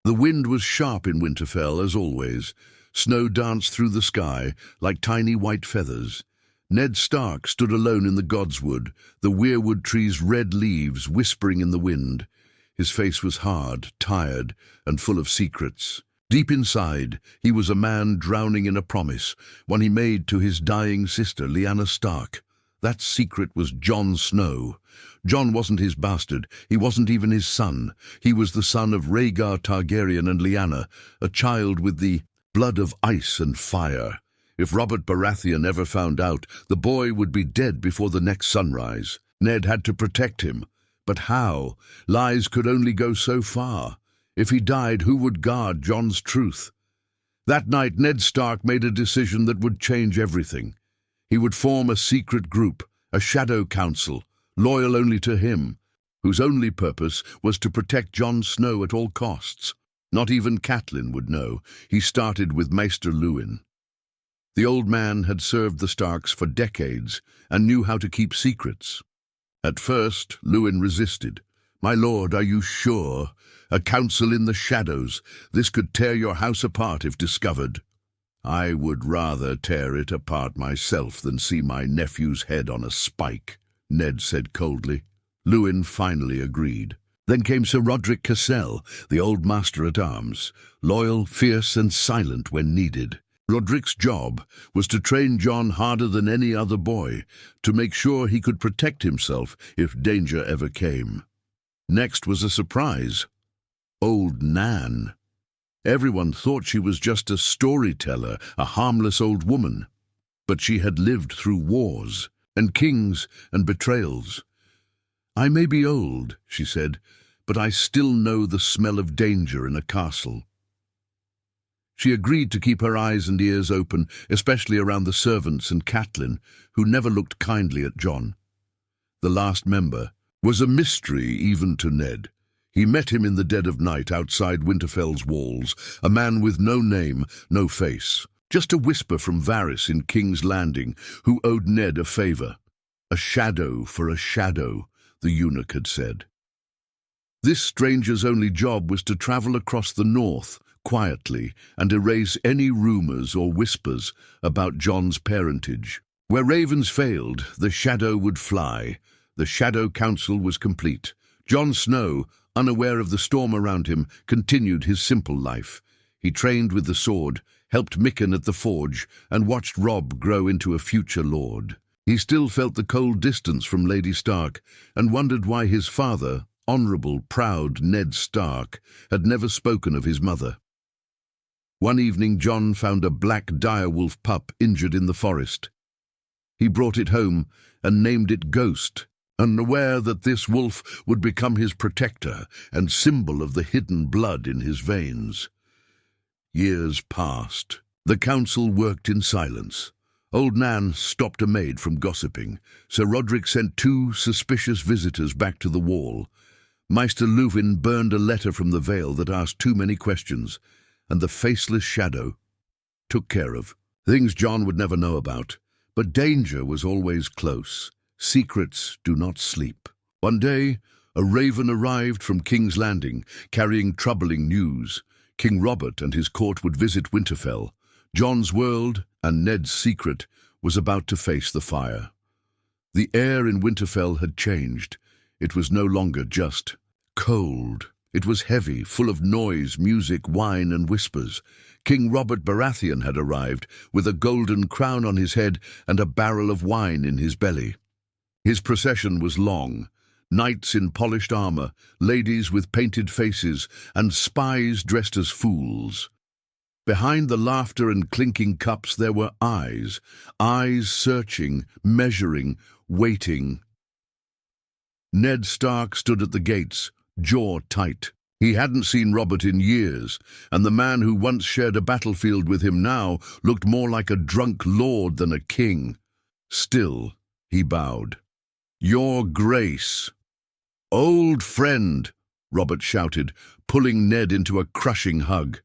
The wind was sharp in Winterfell, as always. Snow danced through the sky like tiny white feathers. Ned Stark stood alone in the godswood, the weirwood tree's red leaves whispering in the wind. His face was hard, tired, and full of secrets. Deep inside, he was a man drowning in a promise, one he made to his dying sister, Lyanna Stark. That secret was Jon Snow. Jon wasn't his bastard, he wasn't even his son. He was the son of Rhaegar Targaryen and Lyanna, a child with the blood of ice and fire. If Robert Baratheon ever found out, the boy would be dead before the next sunrise. Ned had to protect him. But how? Lies could only go so far. If he died, who would guard Jon's truth? That night, Ned Stark made a decision that would change everything. He would form a secret group, a shadow council, loyal only to him, whose only purpose was to protect Jon Snow at all costs. Not even Catelyn would know. He started with Maester Luwin. The old man had served the Starks for decades and knew how to keep secrets. At first, Luwin resisted. "My lord, are you sure? A council in the shadows. This could tear your house apart if discovered." "I would rather tear it apart myself than see my nephew's head on a spike," Ned said coldly. Luwin finally agreed. Then came Sir Rodrik Cassel, the old master-at-arms, loyal, fierce, and silent when needed. Rodrik's job was to train Jon harder than any other boy, to make sure he could protect himself if danger ever came. Next was a surprise. Old Nan. Everyone thought she was just a storyteller, a harmless old woman. But she had lived through wars, and kings, and betrayals. "I may be old," she said, "but I still know the smell of danger in a castle." She agreed to keep her eyes and ears open, especially around the servants and Catelyn, who never looked kindly at Jon. The last member was a mystery even to Ned. He met him in the dead of night outside Winterfell's walls, a man with no name, no face, just a whisper from Varys in King's Landing, who owed Ned a favor. "A shadow for a shadow," the eunuch had said. This stranger's only job was to travel across the north, quietly, and erase any rumors or whispers about Jon's parentage. Where ravens failed, the shadow would fly. The shadow council was complete. Jon Snow, unaware of the storm around him, continued his simple life. He trained with the sword, helped Mikken at the forge, and watched Robb grow into a future lord. He still felt the cold distance from Lady Stark, and wondered why his father, honorable, proud Ned Stark, had never spoken of his mother. One evening, Jon found a black direwolf pup injured in the forest. He brought it home and named it Ghost, unaware that this wolf would become his protector and symbol of the hidden blood in his veins. Years passed. The council worked in silence. Old Nan stopped a maid from gossiping. Sir Rodrik sent 2 suspicious visitors back to the wall. Maester Luwin burned a letter from the Vale that asked too many questions, and the faceless shadow took care of. Things Jon would never know about, but danger was always close. Secrets do not sleep. One day, a raven arrived from King's Landing, carrying troubling news. King Robert and his court would visit Winterfell. Jon's world, and Ned's secret, was about to face the fire. The air in Winterfell had changed. It was no longer just cold. It was heavy, full of noise, music, wine, and whispers. King Robert Baratheon had arrived, with a golden crown on his head and a barrel of wine in his belly. His procession was long. Knights in polished armor, ladies with painted faces, and spies dressed as fools. Behind the laughter and clinking cups there were eyes searching, measuring, waiting. Ned Stark stood at the gates, jaw tight. He hadn't seen Robert in years, and the man who once shared a battlefield with him now looked more like a drunk lord than a king. Still, he bowed. "Your Grace." "Old friend," Robert shouted, pulling Ned into a crushing hug.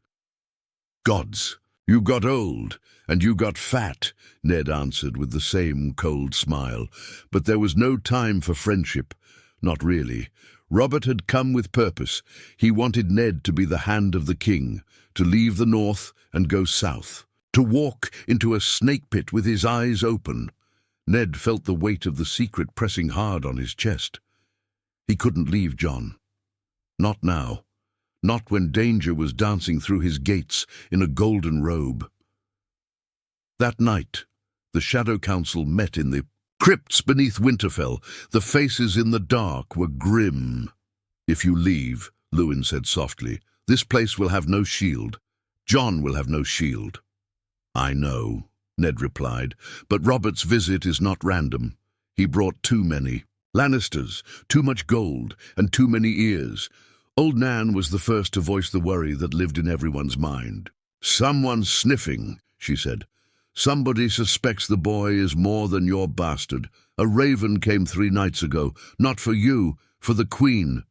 "Gods, you got old, and you got fat," Ned answered with the same cold smile. But there was no time for friendship. Not really. Robert had come with purpose. He wanted Ned to be the hand of the king, to leave the north and go south, to walk into a snake pit with his eyes open. Ned felt the weight of the secret pressing hard on his chest. He couldn't leave Jon. Not now. Not when danger was dancing through his gates in a golden robe. That night, the Shadow Council met in the crypts beneath Winterfell. The faces in the dark were grim. "If you leave," Lewin said softly, "this place will have no shield. Jon will have no shield." "I know," Ned replied, "but Robert's visit is not random. He brought too many. Lannisters, too much gold, and too many ears." Old Nan was the first to voice the worry that lived in everyone's mind. "Someone's sniffing," she said. "Somebody suspects the boy is more than your bastard. A raven came 3 nights ago, not for you, for the Queen."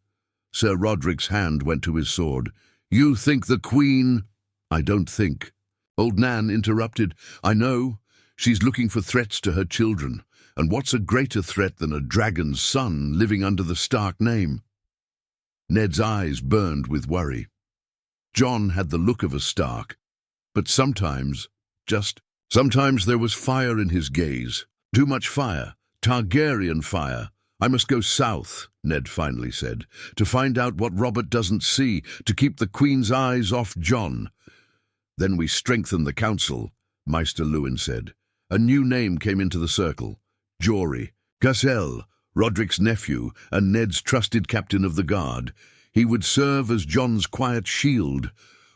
Sir Roderick's hand went to his sword. "You think the Queen—" "I don't think." Old Nan interrupted. "I know. She's looking for threats to her children. And what's a greater threat than a dragon's son living under the Stark name?" Ned's eyes burned with worry. Jon had the look of a Stark, but sometimes there was fire in his gaze. Too much fire. Targaryen fire. "I must go south," Ned finally said, "to find out what Robert doesn't see, to keep the Queen's eyes off Jon." "Then we strengthen the council," Maester Lewin said. A new name came into the circle. Jory. Gazelle, Roderick's nephew and Ned's trusted captain of the guard. He would serve as Jon's quiet shield,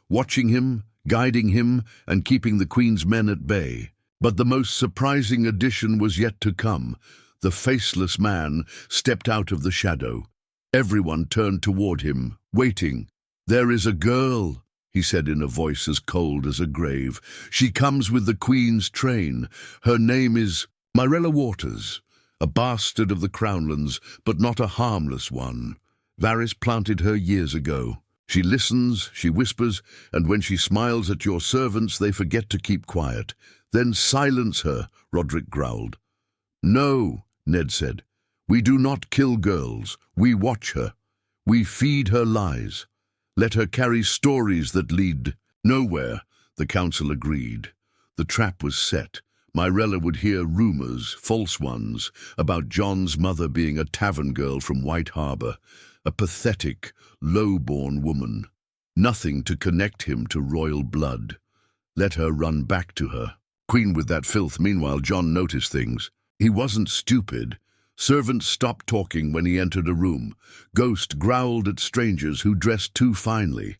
watching him, guiding him, and keeping the Queen's men at bay. But the most surprising addition was yet to come. The faceless man stepped out of the shadow. Everyone turned toward him, waiting. "There is a girl," he said in a voice as cold as a grave. "She comes with the Queen's train. Her name is Myrella Waters, a bastard of the Crownlands, but not a harmless one. Varys planted her years ago. She listens, she whispers, and when she smiles at your servants, they forget to keep quiet. Then silence her," Roderick growled. "No," Ned said. "We do not kill girls. We watch her. We feed her lies. Let her carry stories that lead nowhere," the council agreed. The trap was set. Myrella would hear rumors, false ones, about Jon's mother being a tavern girl from White Harbor, a pathetic, low-born woman. Nothing to connect him to royal blood. Let her run back to her. Queen with that filth. Meanwhile, Jon noticed things. He wasn't stupid. Servants stopped talking when he entered a room. Ghost growled at strangers who dressed too finely.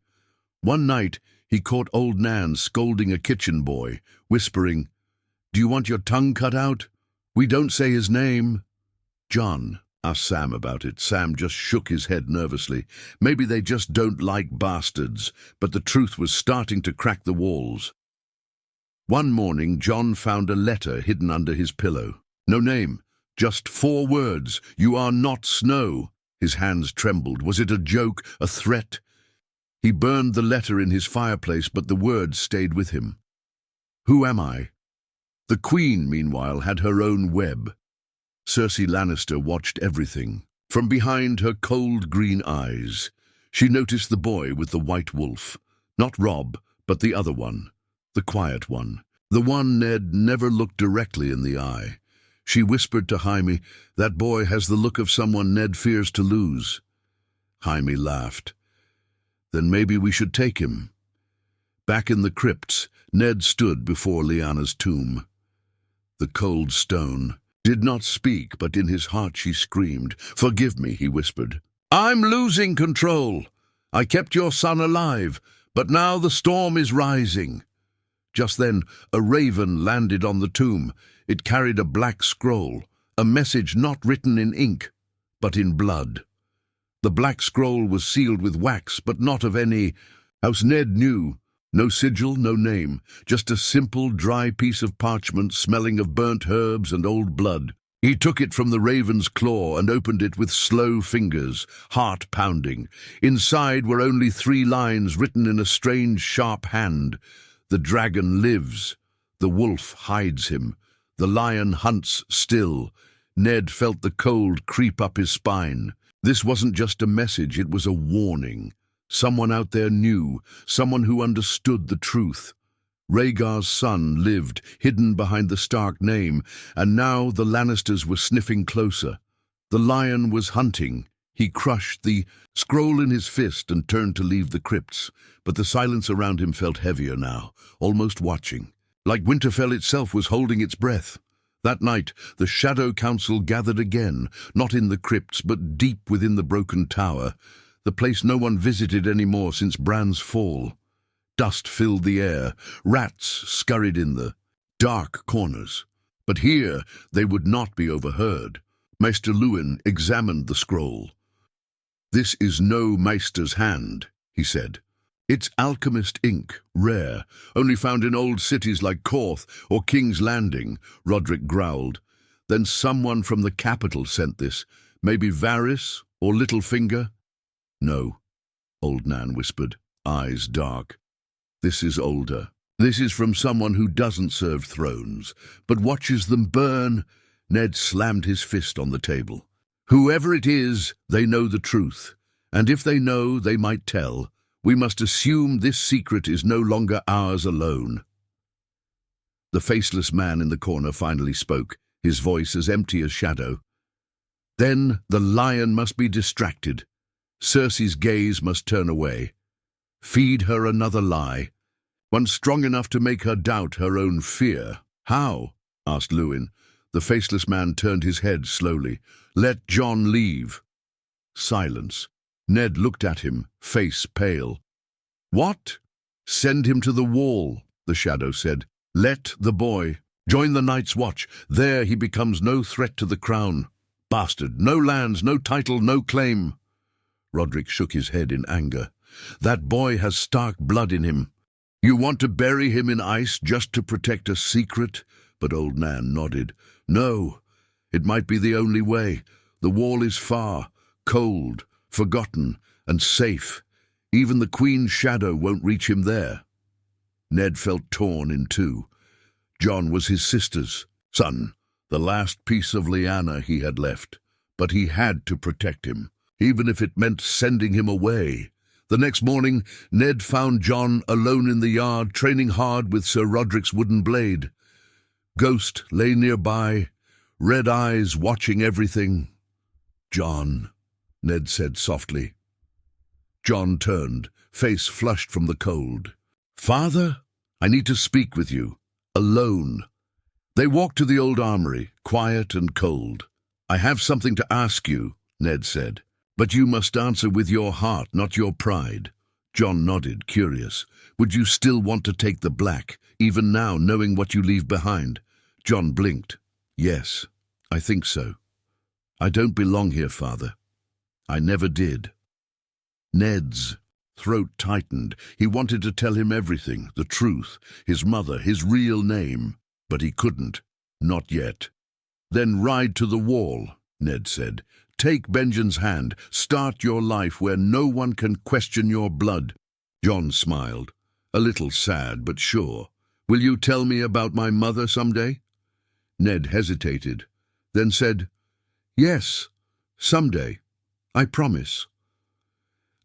One night, he caught old Nan scolding a kitchen boy, whispering, "Do you want your tongue cut out? We don't say his name." "Jon," asked Sam about it. Sam just shook his head nervously. Maybe they just don't like bastards, but the truth was starting to crack the walls. One morning, Jon found a letter hidden under his pillow. No name, just 4 words. "You are not Snow." His hands trembled. Was it a joke, a threat? He burned the letter in his fireplace, but the words stayed with him. "Who am I?" The Queen, meanwhile, had her own web. Cersei Lannister watched everything. From behind her cold green eyes, she noticed the boy with the white wolf. Not Robb, but the other one. The quiet one. The one Ned never looked directly in the eye. She whispered to Jaime, "That boy has the look of someone Ned fears to lose." Jaime laughed. "Then maybe we should take him." Back in the crypts, Ned stood before Lyanna's tomb. The cold stone did not speak, but in his heart she screamed. "Forgive me," he whispered. "I'm losing control. I kept your son alive, but now the storm is rising." Just then, a raven landed on the tomb. It carried a black scroll, a message not written in ink, but in blood. The black scroll was sealed with wax, but not of any house Ned knew. No sigil, no name, just a simple, dry piece of parchment smelling of burnt herbs and old blood. He took it from the raven's claw and opened it with slow fingers, heart pounding. Inside were only 3 lines written in a strange, sharp hand. "The dragon lives. The wolf hides him. The lion hunts still." Ned felt the cold creep up his spine. This wasn't just a message, it was a warning. Someone out there knew, someone who understood the truth. Rhaegar's son lived, hidden behind the Stark name, and now the Lannisters were sniffing closer. The lion was hunting. He crushed the scroll in his fist and turned to leave the crypts, but the silence around him felt heavier now, almost watching. Like Winterfell itself was holding its breath. That night, the Shadow Council gathered again, not in the crypts, but deep within the broken tower, the place no one visited anymore since Bran's fall. Dust filled the air, rats scurried in the dark corners. But here they would not be overheard. Maester Luwin examined the scroll. "This is no Maester's hand," he said. "It's alchemist ink, rare, only found in old cities like Korth or King's Landing," Roderick growled. "Then someone from the capital sent this, maybe Varys or Littlefinger?" "No," Old Nan whispered, eyes dark. "This is older. This is from someone who doesn't serve thrones, but watches them burn." Ned slammed his fist on the table. "Whoever it is, they know the truth. And if they know, they might tell. We must assume this secret is no longer ours alone." The faceless man in the corner finally spoke, his voice as empty as shadow. "Then the lion must be distracted. Cersei's gaze must turn away. Feed her another lie, one strong enough to make her doubt her own fear." "How?" asked Luwin. The faceless man turned his head slowly. "Let Jon leave." Silence. Ned looked at him, face pale. "What?" "Send him to the wall," the shadow said. "Let the boy join the Night's Watch. There he becomes no threat to the crown. Bastard, no lands, no title, no claim." Roderick shook his head in anger. "That boy has Stark blood in him. You want to bury him in ice just to protect a secret?" But Old Nan nodded. "No, it might be the only way. The wall is far, cold, forgotten, and safe. Even the Queen's shadow won't reach him there." Ned felt torn in two. Jon was his sister's son, the last piece of Lyanna he had left. But he had to protect him, even if it meant sending him away. The next morning, Ned found Jon alone in the yard, training hard with Sir Roderick's wooden blade. Ghost lay nearby, red eyes watching everything. "Jon," Ned said softly. Jon turned, face flushed from the cold. "Father, I need to speak with you, alone." They walked to the old armory, quiet and cold. "I have something to ask you," Ned said. "But you must answer with your heart, not your pride." Jon nodded, curious. "Would you still want to take the black, even now, knowing what you leave behind?" Jon blinked. "Yes, I think so. I don't belong here, Father. I never did." Ned's throat tightened. He wanted to tell him everything, the truth, his mother, his real name. But he couldn't. Not yet. "Then ride to the wall," Ned said. "Take Benjen's hand. Start your life where no one can question your blood." Jon smiled, a little sad but sure. "Will you tell me about my mother someday?" Ned hesitated, then said, "Yes, someday. I promise."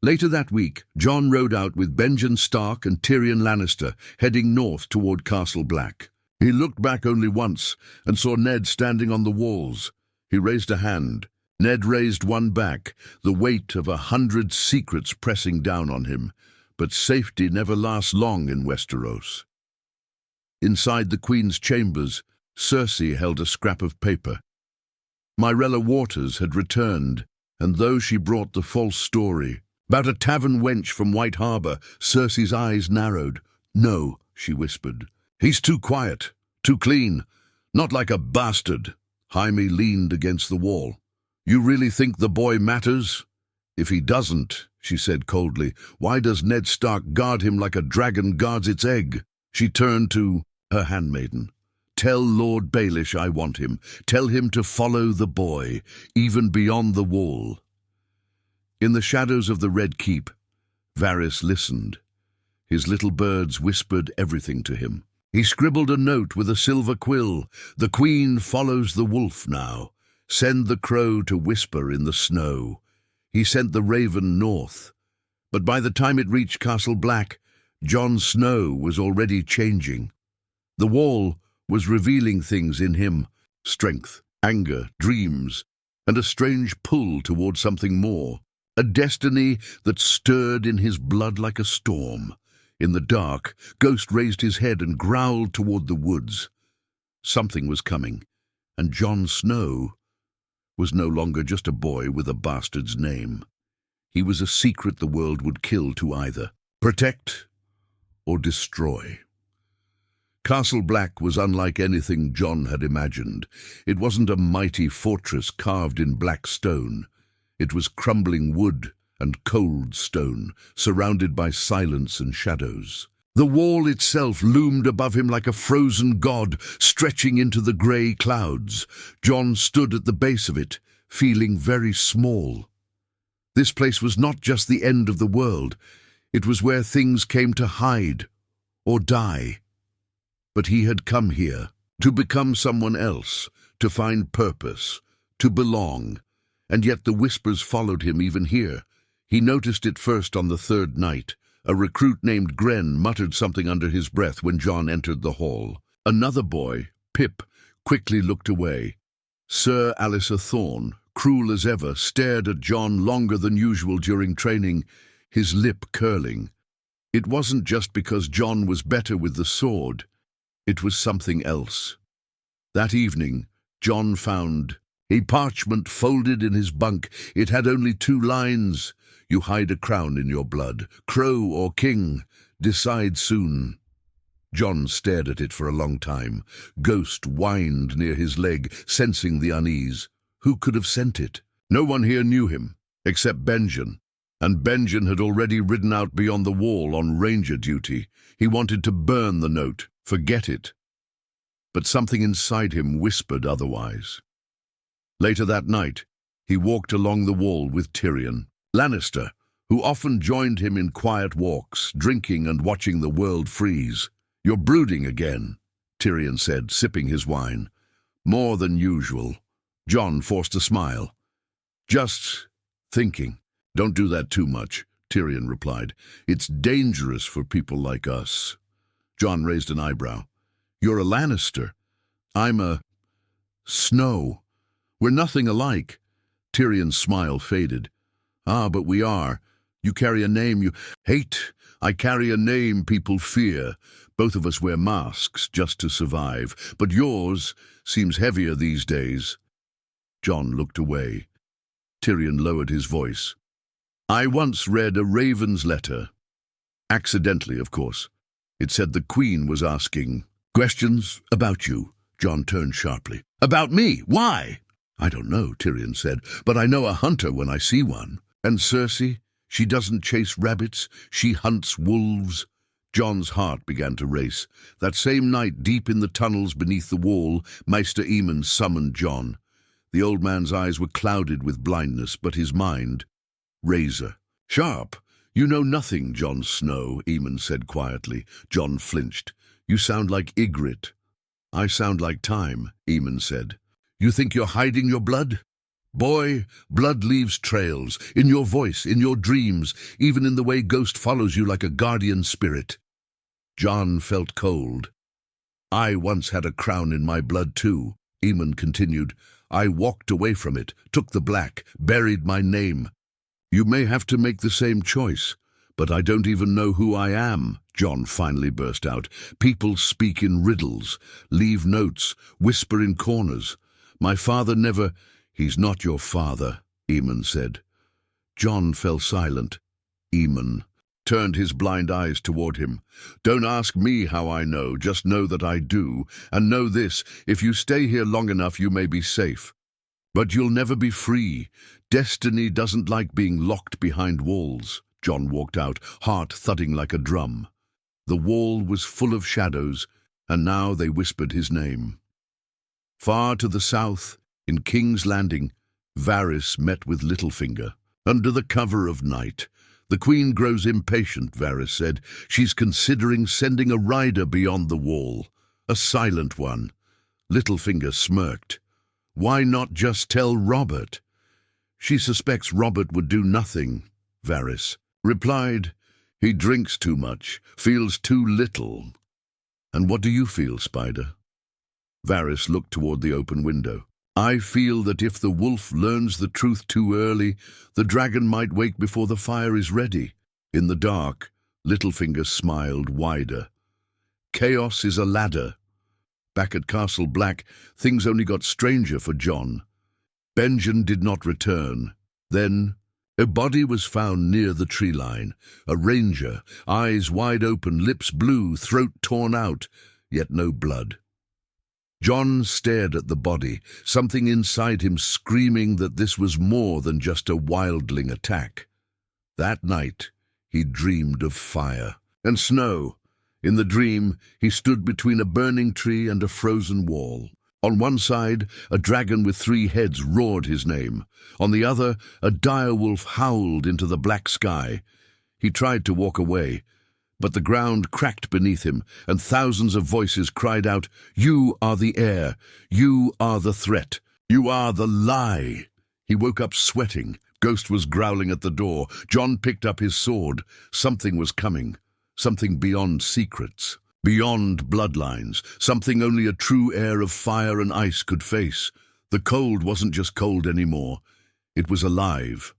Later that week, Jon rode out with Benjen Stark and Tyrion Lannister, heading north toward Castle Black. He looked back only once and saw Ned standing on the walls. He raised a hand. Ned raised one back, the weight of 100 secrets pressing down on him. But safety never lasts long in Westeros. Inside the Queen's chambers, Cersei held a scrap of paper. Myrella Waters had returned, and though she brought the false story about a tavern wench from White Harbor, Cersei's eyes narrowed. "No," she whispered. "He's too quiet, too clean, not like a bastard." Jaime leaned against the wall. "You really think the boy matters?" "If he doesn't," she said coldly, "why does Ned Stark guard him like a dragon guards its egg?" She turned to her handmaiden. "Tell Lord Baelish I want him. Tell him to follow the boy, even beyond the wall." In the shadows of the Red Keep, Varys listened. His little birds whispered everything to him. He scribbled a note with a silver quill. "The Queen follows the wolf now. Send the crow to whisper in the snow." He sent the raven north. But by the time it reached Castle Black, Jon Snow was already changing. The wall was revealing things in him: strength, anger, dreams, and a strange pull toward something more. A destiny that stirred in his blood like a storm. In the dark, Ghost raised his head and growled toward the woods. Something was coming, and Jon Snow was no longer just a boy with a bastard's name. He was a secret the world would kill to either protect or destroy. Castle Black was unlike anything Jon had imagined. It wasn't a mighty fortress carved in black stone. It was crumbling wood and cold stone, surrounded by silence and shadows. The wall itself loomed above him like a frozen god, stretching into the grey clouds. Jon stood at the base of it, feeling very small. This place was not just the end of the world. It was where things came to hide or die. But he had come here to become someone else, to find purpose, to belong. And yet the whispers followed him even here. He noticed it first on the third night. A recruit named Gren muttered something under his breath when Jon entered the hall. Another boy, Pip, quickly looked away. Sir Alistair Thorne, cruel as ever, stared at Jon longer than usual during training, his lip curling. It wasn't just because Jon was better with the sword. It was something else. That evening, Jon found a parchment folded in his bunk. It had only 2 lines. You hide a crown in your blood, crow or king. Decide soon. Jon stared at it for a long time. Ghost whined near his leg, sensing the unease. Who could have sent it? No one here knew him, except Benjen. And Benjen had already ridden out beyond the wall on ranger duty. He wanted to burn the note, forget it. But something inside him whispered otherwise. Later that night, he walked along the wall with Tyrion Lannister, who often joined him in quiet walks, drinking and watching the world freeze. "You're brooding again," Tyrion said, sipping his wine. "More than usual." Jon forced a smile. "Just thinking." "Don't do that too much," Tyrion replied. "It's dangerous for people like us." Jon raised an eyebrow. "You're a Lannister. I'm a Snow. We're nothing alike." Tyrion's smile faded. "Ah, but we are. You carry a name you hate. I carry a name people fear. Both of us wear masks just to survive. But yours seems heavier these days." Jon looked away. Tyrion lowered his voice. "I once read a raven's letter. Accidentally, of course. It said the Queen was asking questions about you." Jon turned sharply. "About me? Why?" "I don't know," Tyrion said, "but I know a hunter when I see one. And Cersei, she doesn't chase rabbits, she hunts wolves." Jon's heart began to race. That same night, deep in the tunnels beneath the wall, Maester Aemon summoned Jon. The old man's eyes were clouded with blindness, but his mind razor sharp. "You know nothing, Jon Snow," Aemon said quietly. Jon flinched. "You sound like Ygritte." "I sound like time," Aemon said. "You think you're hiding your blood? Boy, blood leaves trails, in your voice, in your dreams, even in the way Ghost follows you like a guardian spirit." Jon felt cold. "I once had a crown in my blood too," Aemon continued. "I walked away from it, took the black, buried my name. You may have to make the same choice, but I don't even know who I am," Jon finally burst out. "People speak in riddles, leave notes, whisper in corners. My father never—" "He's not your father," Aemon said. Jon fell silent. Aemon turned his blind eyes toward him. "Don't ask me how I know, just know that I do. And know this, if you stay here long enough you may be safe. But you'll never be free. Destiny doesn't like being locked behind walls." Jon walked out, heart thudding like a drum. The wall was full of shadows, and now they whispered his name. Far to the south, in King's Landing, Varys met with Littlefinger. Under the cover of night. "The Queen grows impatient," Varys said. "She's considering sending a rider beyond the wall. A silent one." Littlefinger smirked. "Why not just tell Robert?" She suspects Robert would do nothing, Varys replied. He drinks too much, feels too little. And what do you feel, Spider? Varys looked toward the open window. I feel that if the wolf learns the truth too early, the dragon might wake before the fire is ready. In the dark, Littlefinger smiled wider. Chaos is a ladder. Back at Castle Black, things only got stranger for Jon. Benjen did not return. Then, a body was found near the tree line. A ranger, eyes wide open, lips blue, throat torn out, yet no blood. Jon stared at the body, something inside him screaming that this was more than just a wildling attack. That night, he dreamed of fire and snow. In the dream, he stood between a burning tree and a frozen wall. On one side, a dragon with 3 heads roared his name. On the other, a direwolf howled into the black sky. He tried to walk away, but the ground cracked beneath him, and thousands of voices cried out, "You are the heir. You are the threat. You are the lie." He woke up sweating. Ghost was growling at the door. Jon picked up his sword. Something was coming. Something beyond secrets. Beyond bloodlines, something only a true heir of fire and ice could face. The cold wasn't just cold anymore. It was alive.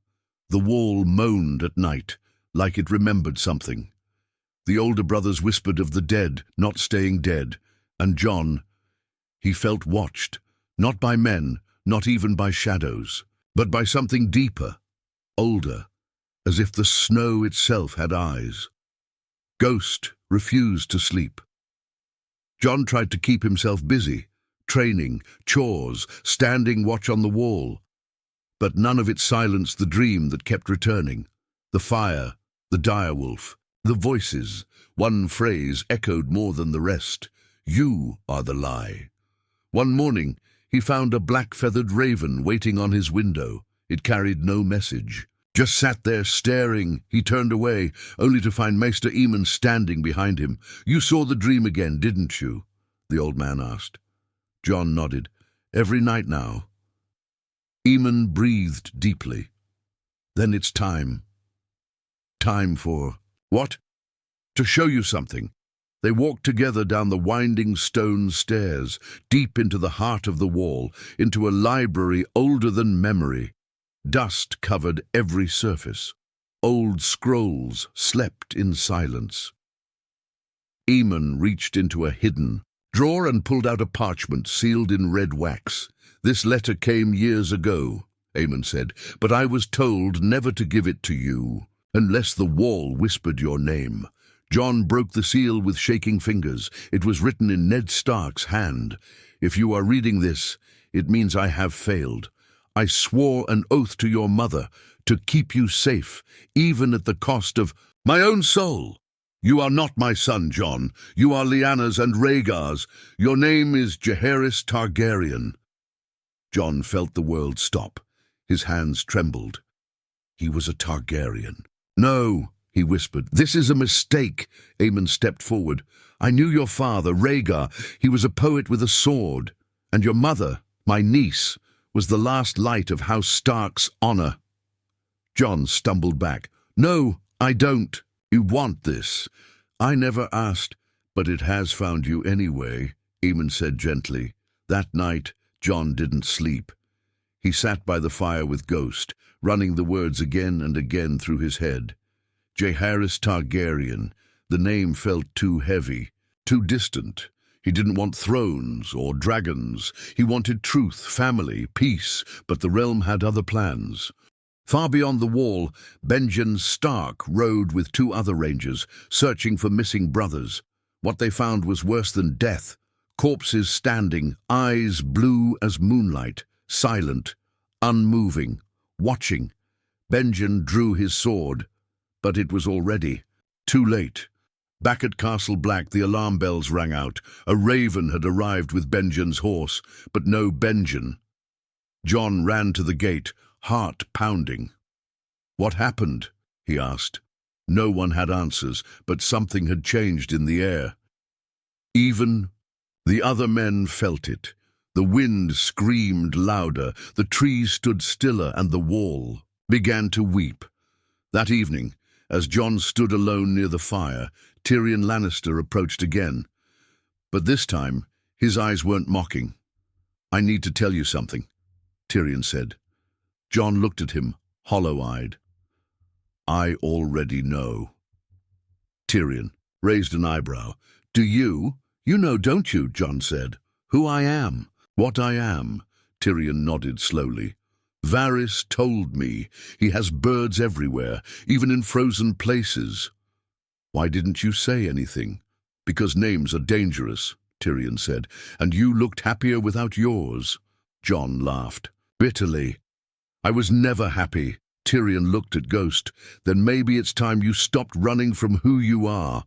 The wall moaned at night, like it remembered something. The older brothers whispered of the dead not staying dead, and Jon, he felt watched, not by men, not even by shadows, but by something deeper, older, as if the snow itself had eyes. Ghost refused to sleep. Jon tried to keep himself busy, training, chores, standing watch on the wall. But none of it silenced the dream that kept returning. The fire, the direwolf, the voices. One phrase echoed more than the rest. You are the lie. One morning, he found a black-feathered raven waiting on his window. It carried no message. Just sat there staring. He turned away, only to find Maester Aemon standing behind him. "You saw the dream again, didn't you?" the old man asked. Jon nodded. "Every night now." Aemon breathed deeply. "Then it's time." "Time for what?" "To show you something." They walked together down the winding stone stairs, deep into the heart of the wall, into a library older than memory. Dust covered every surface. Old scrolls slept in silence. Aemon reached into a hidden drawer and pulled out a parchment sealed in red wax. "This letter came years ago," Aemon said, "but I was told never to give it to you, unless the wall whispered your name." Jon broke the seal with shaking fingers. It was written in Ned Stark's hand. "If you are reading this, it means I have failed. I swore an oath to your mother to keep you safe, even at the cost of my own soul. You are not my son, Jon. You are Lyanna's and Rhaegar's. Your name is Jaehaerys Targaryen." Jon felt the world stop. His hands trembled. He was a Targaryen. "No," he whispered. "This is a mistake." Aemon stepped forward. "I knew your father, Rhaegar. He was a poet with a sword. And your mother, my niece, was the last light of House Stark's honor." Jon stumbled back. "No, I don't. You want this." "I never asked." "But it has found you anyway," Aemon said gently. That night, Jon didn't sleep. He sat by the fire with Ghost, running the words again and again through his head. Jaehaerys Targaryen. The name felt too heavy, too distant. He didn't want thrones or dragons. He wanted truth, family, peace, but the realm had other plans. Far beyond the wall, Benjen Stark rode with 2 other rangers, searching for missing brothers. What they found was worse than death. Corpses standing, eyes blue as moonlight, silent, unmoving, watching. Benjen drew his sword, but it was already too late. Back at Castle Black, the alarm bells rang out. A raven had arrived with Benjen's horse, but no Benjen. Jon ran to the gate, heart pounding. "What happened?" he asked. No one had answers, but something had changed in the air. Even the other men felt it. The wind screamed louder, the trees stood stiller, and the wall began to weep. That evening, as Jon stood alone near the fire, Tyrion Lannister approached again. But this time, his eyes weren't mocking. "I need to tell you something," Tyrion said. Jon looked at him, hollow-eyed. "I already know." Tyrion raised an eyebrow. "Do you? You know, don't you?" Jon said. "Who I am, what I am." Tyrion nodded slowly. "Varys told me. He has birds everywhere, even in frozen places." "Why didn't you say anything?" "Because names are dangerous," Tyrion said, "and you looked happier without yours." Jon laughed bitterly. "I was never happy." Tyrion looked at Ghost. "Then maybe it's time you stopped running from who you are."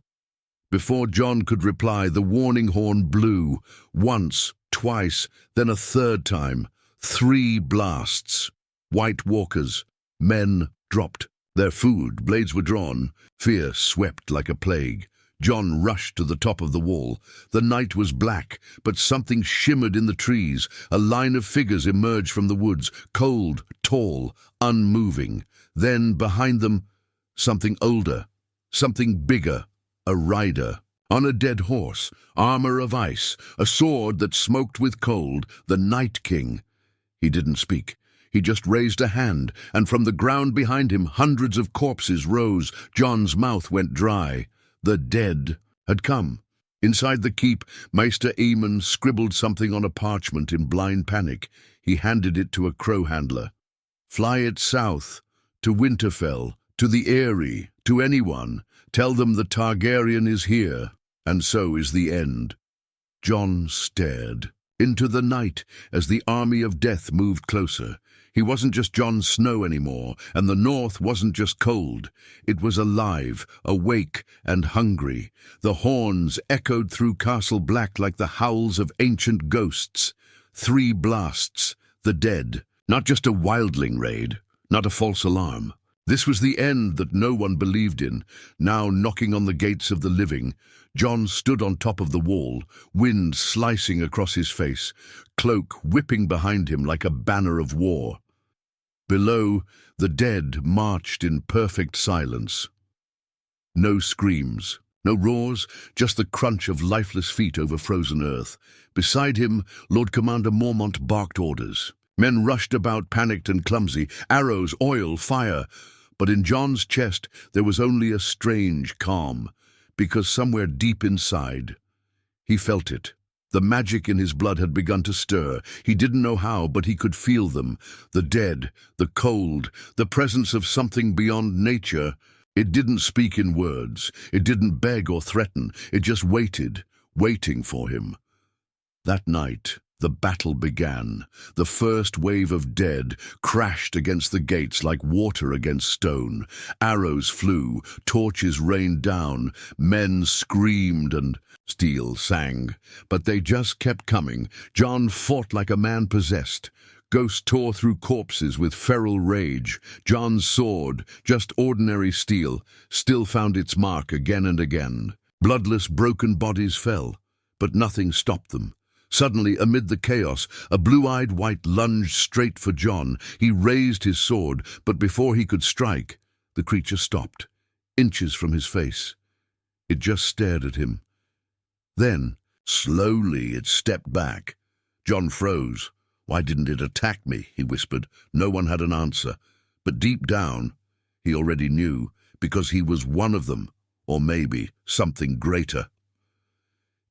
Before Jon could reply, the warning horn blew. Once, twice, then a third time. 3 blasts. White walkers. Men dropped. Their food, blades were drawn. Fear swept like a plague. Jon rushed to the top of the wall. The night was black, but something shimmered in the trees. A line of figures emerged from the woods, cold, tall, unmoving. Then, behind them, something older, something bigger, a rider. On a dead horse, armor of ice, a sword that smoked with cold, the Night King. He didn't speak. He just raised a hand, and from the ground behind him, hundreds of corpses rose. Jon's mouth went dry. The dead had come. Inside the keep, Maester Aemon scribbled something on a parchment in blind panic. He handed it to a crow handler. "Fly it south, to Winterfell, to the Eyrie, to anyone. Tell them the Targaryen is here, and so is the end." Jon stared into the night as the army of death moved closer. He wasn't just Jon Snow anymore, and the north wasn't just cold. It was alive, awake, and hungry. The horns echoed through Castle Black like the howls of ancient ghosts. 3 blasts, the dead. Not just a wildling raid, not a false alarm. This was the end that no one believed in, now knocking on the gates of the living. Jon stood on top of the wall, wind slicing across his face, cloak whipping behind him like a banner of war. Below, the dead marched in perfect silence. No screams, no roars, just the crunch of lifeless feet over frozen earth. Beside him, Lord Commander Mormont barked orders. Men rushed about, panicked and clumsy, arrows, oil, fire. But in Jon's chest there was only a strange calm, because somewhere deep inside, he felt it. The magic in his blood had begun to stir. He didn't know how, but he could feel them. The dead, the cold, the presence of something beyond nature. It didn't speak in words. It didn't beg or threaten. It just waited, waiting for him. That night, the battle began. The first wave of dead crashed against the gates like water against stone. Arrows flew, torches rained down, men screamed and steel sang. But they just kept coming. Jon fought like a man possessed. Ghost tore through corpses with feral rage. Jon's sword, just ordinary steel, still found its mark again and again. Bloodless, broken bodies fell, but nothing stopped them. Suddenly, amid the chaos, a blue-eyed wight lunged straight for Jon. He raised his sword, but before he could strike, the creature stopped, inches from his face. It just stared at him. Then, slowly, it stepped back. Jon froze. "Why didn't it attack me?" he whispered. No one had an answer. But deep down, he already knew, because he was one of them, or maybe something greater.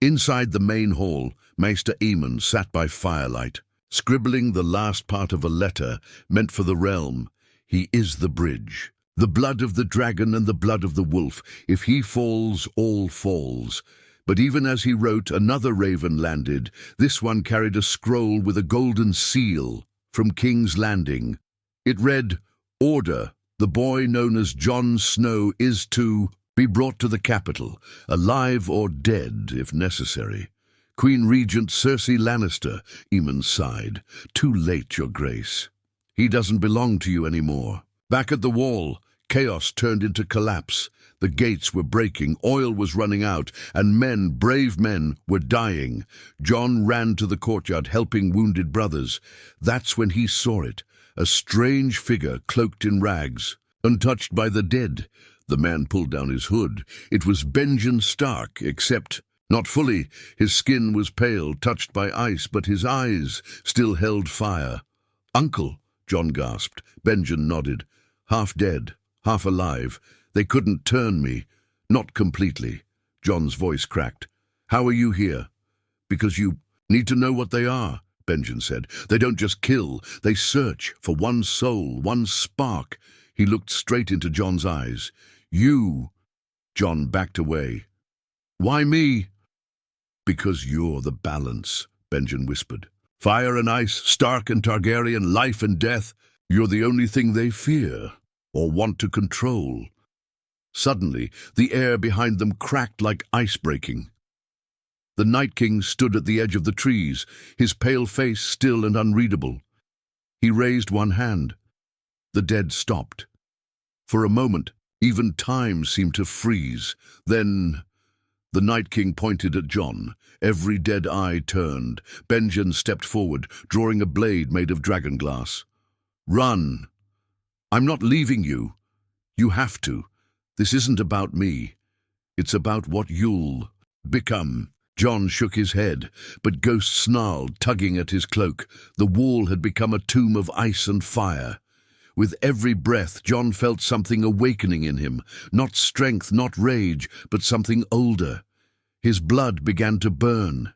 Inside the main hall, Maester Aemon sat by firelight, scribbling the last part of a letter meant for the realm. He is the bridge. The blood of the dragon and the blood of the wolf. If he falls, all falls. But even as he wrote, another raven landed. This one carried a scroll with a golden seal from King's Landing. It read, "Order. The boy known as Jon Snow is to be brought to the capital, alive or dead if necessary. Queen Regent Cersei Lannister," Aemon sighed. "Too late, your grace. He doesn't belong to you anymore." Back at the wall, Chaos turned into collapse. The gates were breaking, oil was running out, and men, brave men, were dying. Jon ran to the courtyard, helping wounded brothers. That's when he saw it, a strange figure cloaked in rags, untouched by the dead. The man pulled down his hood. It was Benjen Stark, except not fully. His skin was pale, touched by ice, but his eyes still held fire. "Uncle," Jon gasped. Benjen nodded. "Half dead, half alive. They couldn't turn me. Not completely." Jon's voice cracked. "How are you here?" "Because you need to know what they are," Benjen said. "They don't just kill, they search for one soul, one spark." He looked straight into Jon's eyes. "You." Jon backed away. "Why me?" "Because you're the balance," Benjen whispered. "Fire and ice, Stark and Targaryen, life and death. You're the only thing they fear or want to control." Suddenly, the air behind them cracked like ice breaking. The Night King stood at the edge of the trees, his pale face still and unreadable. He raised one hand. The dead stopped. For a moment, even time seemed to freeze. Then the Night King pointed at Jon. Every dead eye turned. Benjen stepped forward, drawing a blade made of dragon glass. "Run! I'm not leaving you. You have to. This isn't about me. It's about what you'll become." Jon shook his head, but Ghost snarled, tugging at his cloak. The wall had become a tomb of ice and fire. With every breath, Jon felt something awakening in him. Not strength, not rage, but something older. His blood began to burn.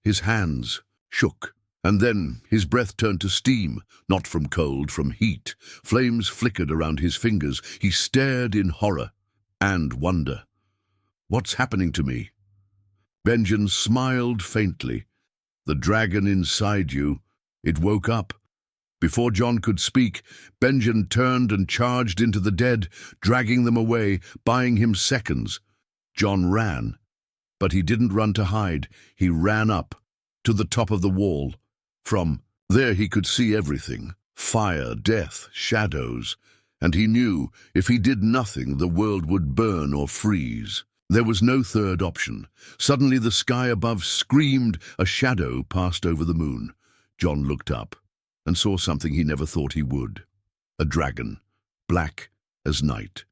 His hands shook. And then his breath turned to steam, not from cold, from heat. Flames flickered around his fingers. He stared in horror and wonder. "What's happening to me?" Benjen smiled faintly. "The dragon inside you, it woke up." Before Jon could speak, Benjen turned and charged into the dead, dragging them away, buying him seconds. Jon ran, but he didn't run to hide. He ran up, to the top of the wall. From there he could see everything. Fire, death, shadows. And he knew if he did nothing, the world would burn or freeze. There was no third option. Suddenly the sky above screamed. A shadow passed over the moon. Jon looked up and saw something he never thought he would. A dragon, black as night.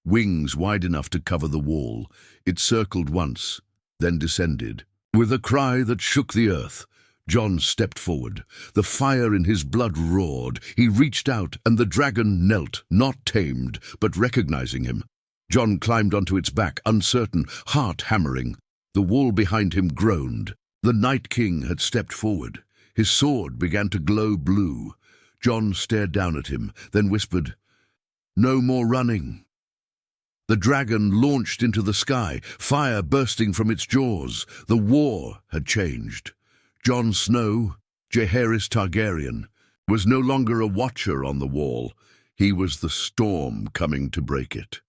Wings wide enough to cover the wall. It circled once, then descended. With a cry that shook the earth, Jon stepped forward. The fire in his blood roared. He reached out, and the dragon knelt, not tamed, but recognizing him. Jon climbed onto its back, uncertain, heart hammering. The wall behind him groaned. The Night King had stepped forward. His sword began to glow blue. Jon stared down at him, then whispered, "No more running." The dragon launched into the sky, fire bursting from its jaws. The war had changed. Jon Snow, Jaehaerys Targaryen, was no longer a watcher on the wall. He was the storm coming to break it.